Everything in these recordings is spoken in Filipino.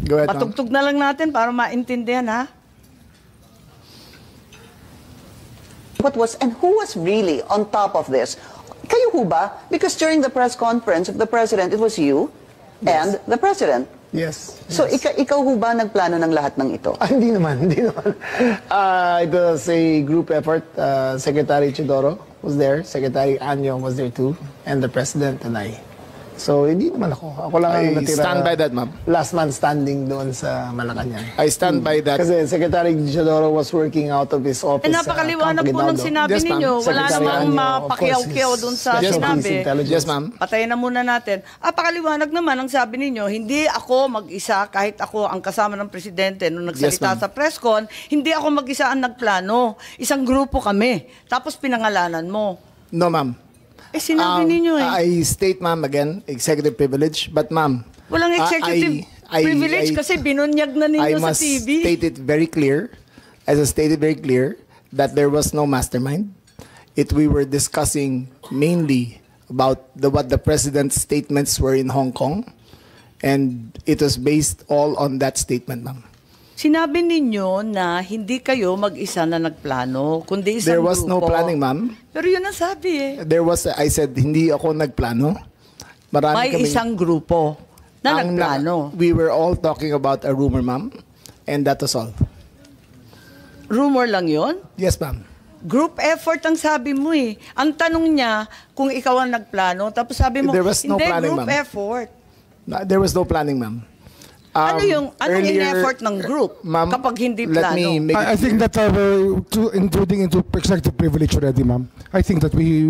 Go ahead, ma'am. Patugtog na lang natin para maintindihan, ha? What was and who was really on top of this? Kayo ho ba? Because during the press conference of the president, it was you and the president. Yes. So ikaw ho ba nagplano ng lahat ng ito? Hindi naman, hindi naman. It was a group effort. Secretary Chidoro was there, Secretary Anyo was there too, and the President and I. So, hindi naman ako. Ako lang ang natira. I stand by that, ma'am. Last man standing doon sa Malacanang. I stand by that. Kasi Secretary Chidoro was working out of his office. Napakaliwanag po ng sinabi Yes, ma'am. ninyo. Wala Secretary namang Anyo, mapakiyaw-kiyaw doon sa Special sinabi. Police Intelligence. Yes, ma'am. Patayin na muna natin. Pakaliwanag naman ang sabi ninyo, hindi ako mag-isa kahit ako ang kasama ng presidente nung nagsalita Yes, ma'am. sa press con, hindi ako mag-isa ang nagplano. Isang grupo kami. Tapos pinangalanan mo. No, ma'am. Sinabi ninyo I state, ma'am, again, executive privilege. But, ma'am, Walang executive privilege kasi binunyag na ninyo I sa must TV. state it very clear, as I stated very clear, that there was no mastermind. We were discussing mainly about what the president's statements were in Hong Kong, and it was based all on that statement, ma'am. Sinabi ninyo na hindi kayo mag-isa na nagplano, kundi isang There was grupo. no planning, ma'am. Pero yun ang sabi I said, hindi ako nagplano. Marami May kaming- isang grupo na Ang nagplano. We were all talking about a rumor, ma'am, and that was all. Rumor lang yon. Yes, ma'am. Group effort ang sabi mo eh. Ang tanong niya kung ikaw ang nagplano, tapos sabi mo, There was no hindi, planning, group ma'am. effort. There was no planning, ma'am. Anong Earlier, in-effort ng group ma'am, kapag hindi let plano? me make I think that we're intruding into executive privilege already, ma'am. I think that we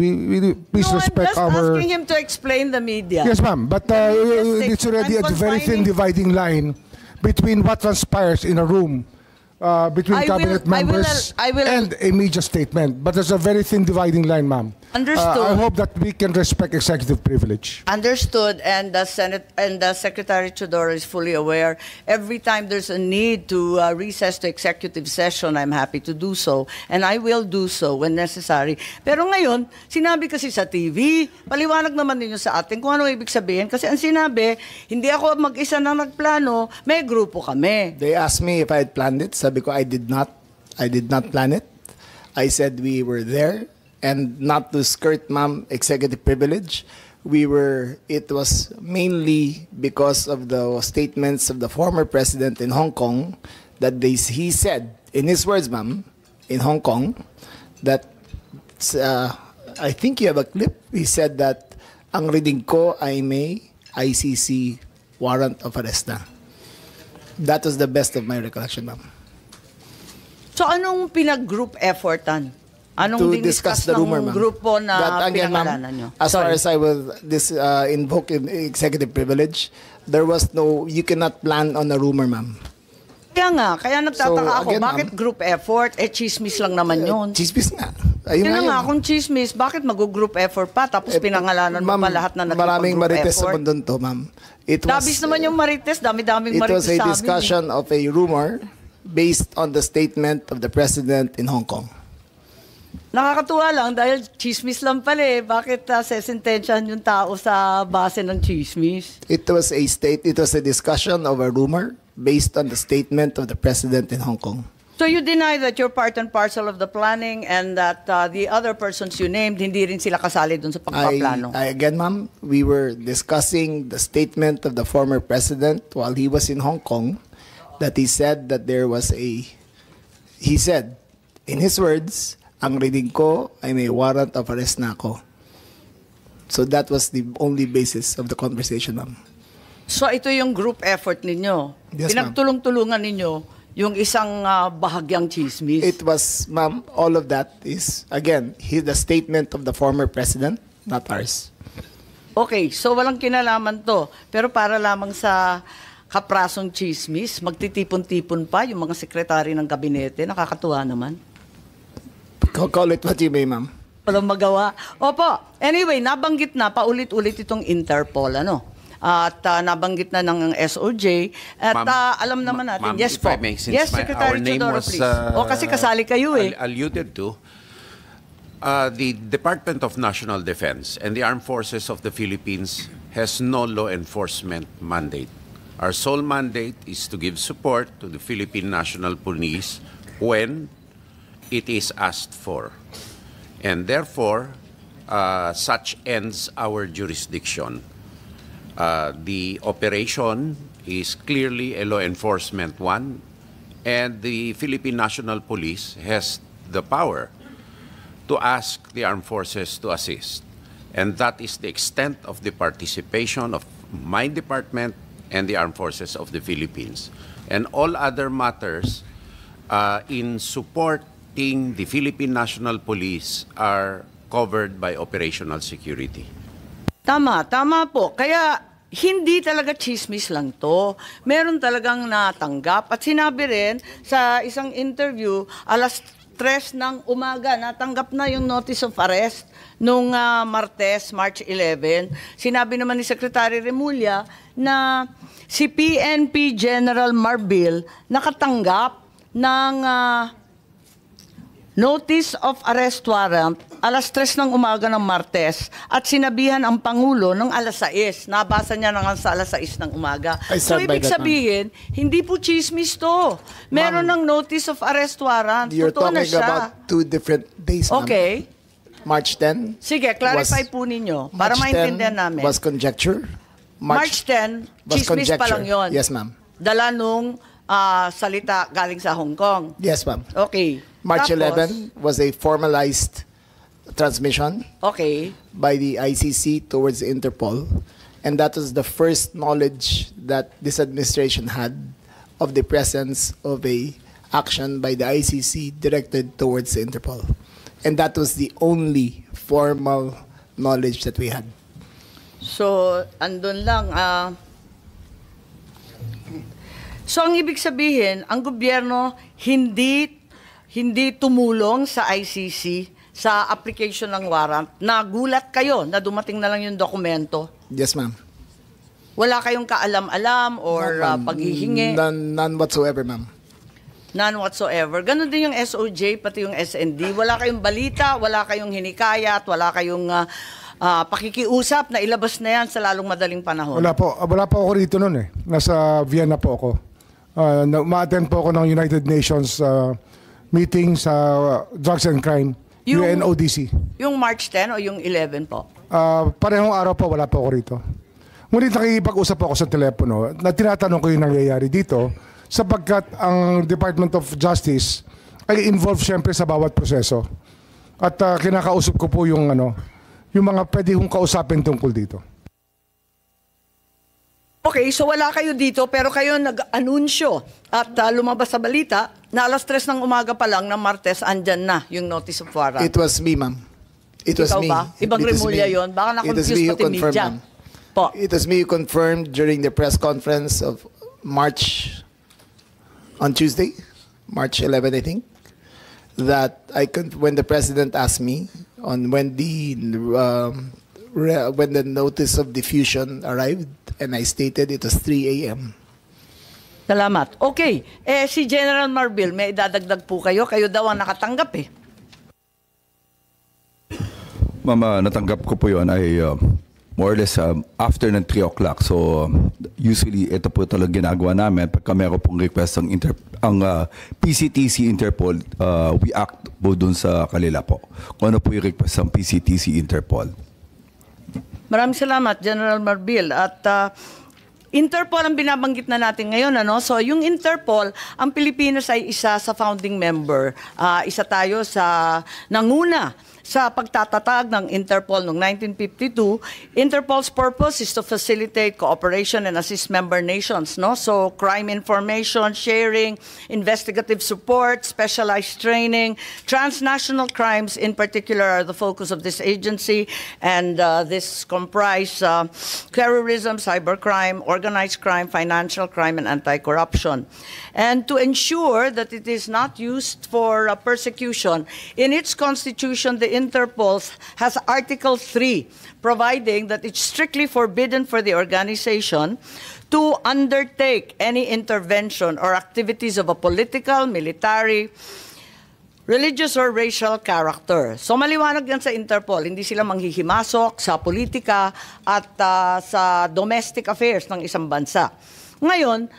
please No, respect I'm just our. asking him to explain the media. Yes, ma'am. But it's already I'm a very thin confining- dividing line between what transpires in a room between I will- cabinet members I will- and a media statement. But there's a very thin dividing line, ma'am. Understood. I hope that we can respect executive privilege. Understood, and the Senate and the Secretary Chodoro is fully aware. Every time there's a need to recess to executive session, I'm happy to do so, and I will do so when necessary. Pero ngayon, sinabi kasi sa TV, paliwanag naman ninyo sa atin kung ano ibig sabihin. Kasi ang sinabi, hindi ako mag-isa na nagplano, may grupo kami. They asked me if I had planned it. Sabi ko, I did not. I did not plan it. I said we were there, and not to skirt, ma'am, executive privilege. It was mainly because of the statements of the former president in Hong Kong that he said, in his words, ma'am, in Hong Kong, that, I think you have a clip, he said that, ang reading ko ay may ICC warrant of arrest na. That was the best of my recollection, ma'am. So anong pinag-group effortan? Anong To discuss the rumor, ma'am. grupo na That, again, ma'am, pinangalanan nyo? as far Sorry. as I will invoke executive privilege, there was you cannot plan on a rumor, ma'am. Kaya nagtataka So, ako, again, bakit ma'am, group effort? Chismis lang naman yun. Chismis nga. Ayun Yun na nga, yun. kung chismis, bakit mag-group effort pa? Tapos pinangalanan mo Ma'am, pa lahat na maraming nagpag-group marites sa effort. mundo to, ma'am. Dabis naman yung marites, dami-daming It marites was sa a amin. discussion of a rumor based on the statement of the president in Hong Kong. Nakakatuwa lang dahil chismis lang pala eh. Bakit sesentensyahan yung tao sa base ng chismis? It was a discussion of a rumor based on the statement of the president in Hong Kong. So you deny that you're part and parcel of the planning and that the other persons you named, hindi rin sila kasali dun sa pagpaplano? Again, ma'am, we were discussing the statement of the former president while he was in Hong Kong, that he said that he said, in his words, ang reading ko ay may warrant of arrest na ako. So that was the only basis of the conversation, ma'am. So ito yung group effort ninyo? Yes, ma'am. Pinagtulong-tulungan ninyo yung isang bahagyang chismis? It was, ma'am, all of that is, again, the statement of the former president, not ours. Okay, so walang kinalaman to. Pero para lamang sa kaprasong chismis, magtitipon-tipon pa yung mga sekretary ng kabinete. Nakakatuwa naman. Call it what you may, ma'am. Walang magawa. Opo, anyway, nabanggit na paulit-ulit itong Interpol, ano? At nabanggit na ng SOJ. At alam naman natin, yes if po. I may, since Yes, our Secretary name Chodoro, was, please. O kasi kasali kayo eh. alluded to, the Department of National Defense and the Armed Forces of the Philippines has no law enforcement mandate Our sole mandate is to give support to the Philippine National Police when it is asked for. And therefore, such ends our jurisdiction. The operation is clearly a law enforcement one, and the Philippine National Police has the power to ask the armed forces to assist. And that is the extent of the participation of my department and the armed forces of the Philippines. And all other matters in supporting the Philippine National Police are covered by operational security. Tama po. Kaya hindi talaga chismis lang to. Meron talagang natanggap. At sinabi rin sa isang interview, alas 3 ng umaga, natanggap na yung notice of arrest nung Martes, March 11. Sinabi naman ni Secretary Remulla na si PNP General Marbil nakatanggap ng notice of arrest warrant alas 3 ng umaga ng Martes at sinabihan ang Pangulo ng alas 6. Nabasa niya na nga sa alas 6 ng umaga. So ibig sabihin, hindi po chismis to. Meron ng notice of arrest warrant. You're Totoo na talking siya. about 2 different days, ma'am. Okay. March 10. Sige, clarify po ninyo para maintindihan namin. Was conjecture. March 10, was chismis pa lang yun. Yes, ma'am. Dala nung salita galing sa Hong Kong. Yes, ma'am. Okay. March Tapos, 11 was a formalized transmission okay. by the ICC towards Interpol. And that was the first knowledge that this administration had of the presence of a action by the ICC directed towards Interpol. And that was the only formal knowledge that we had. So, andun lang. So, ang ibig sabihin, ang gobyerno hindi tumulong sa ICC sa application ng warrant. Nagulat kayo na dumating na lang yung dokumento. Yes, ma'am. Wala kayong kaalam-alam or paghihingi? None whatsoever, ma'am. None whatsoever. Ganon din yung SOJ, pati yung SND. Wala kayong balita, wala kayong hinikayat, wala kayong pakikiusap na ilabas na yan sa lalong madaling panahon. Wala po ako rito noon eh. Nasa Vienna po ako. Ma-attend po ako ng United Nations meeting sa Drugs and Crime, UNODC. Yung March 10 o yung 11 po? Parehong araw po, wala po ako rito. Ngunit nakikipag-usap ako sa telepono na tinatanong ko yung nangyayari dito sapagkat ang Department of Justice ay involved siyempre sa bawat proseso. At kinakausap ko po yung mga pwede kong kausapin tungkol dito. Okay, so wala kayo dito pero kayo nag-anunsyo at lumabas sa balita na alas 3 ng umaga pa lang ng Martes andyan na yung notice of warrant. It was me, ma'am. It was Ikaw me. ba? Ibang Remulla yun? Baka na-confuse pati media. Po. It was me who confirmed during the press conference of March, on Tuesday, March 11, I think, that when the president asked me on when the notice of diffusion arrived, and I stated it was 3 a.m. Salamat. Okay. Si General Marbil, may idadagdag po kayo. Kayo daw ang nakatanggap eh. Ma'am, natanggap ko po yun ay more or less after ng 3 o'clock. So, usually, ito po talaga ginagawa namin. Pagka meron pong request ang PCTC Interpol, we act po dun sa kanila po. Kung ano po yung request ng PCTC Interpol. Maraming salamat, General Marbil. At Interpol ang binabanggit na natin ngayon. So yung Interpol, ang Pilipinas ay isa sa founding member. Isa tayo sa nanguna sa pagtatatag ng Interpol noong 1952. Interpol's purpose is to facilitate cooperation and assist member nations. So crime information sharing, investigative support, specialized training, transnational crimes in particular are the focus of this agency. And this comprise terrorism, cybercrime, organized crime, financial crime, and anti-corruption. And to ensure that it is not used for persecution, in its constitution, the Interpol has Article 3, providing that it's strictly forbidden for the organization to undertake any intervention or activities of a political, military, religious, or racial character. So maliwanag yan sa Interpol, hindi sila manghihimasok sa politika at sa domestic affairs ng isang bansa. Ngayon,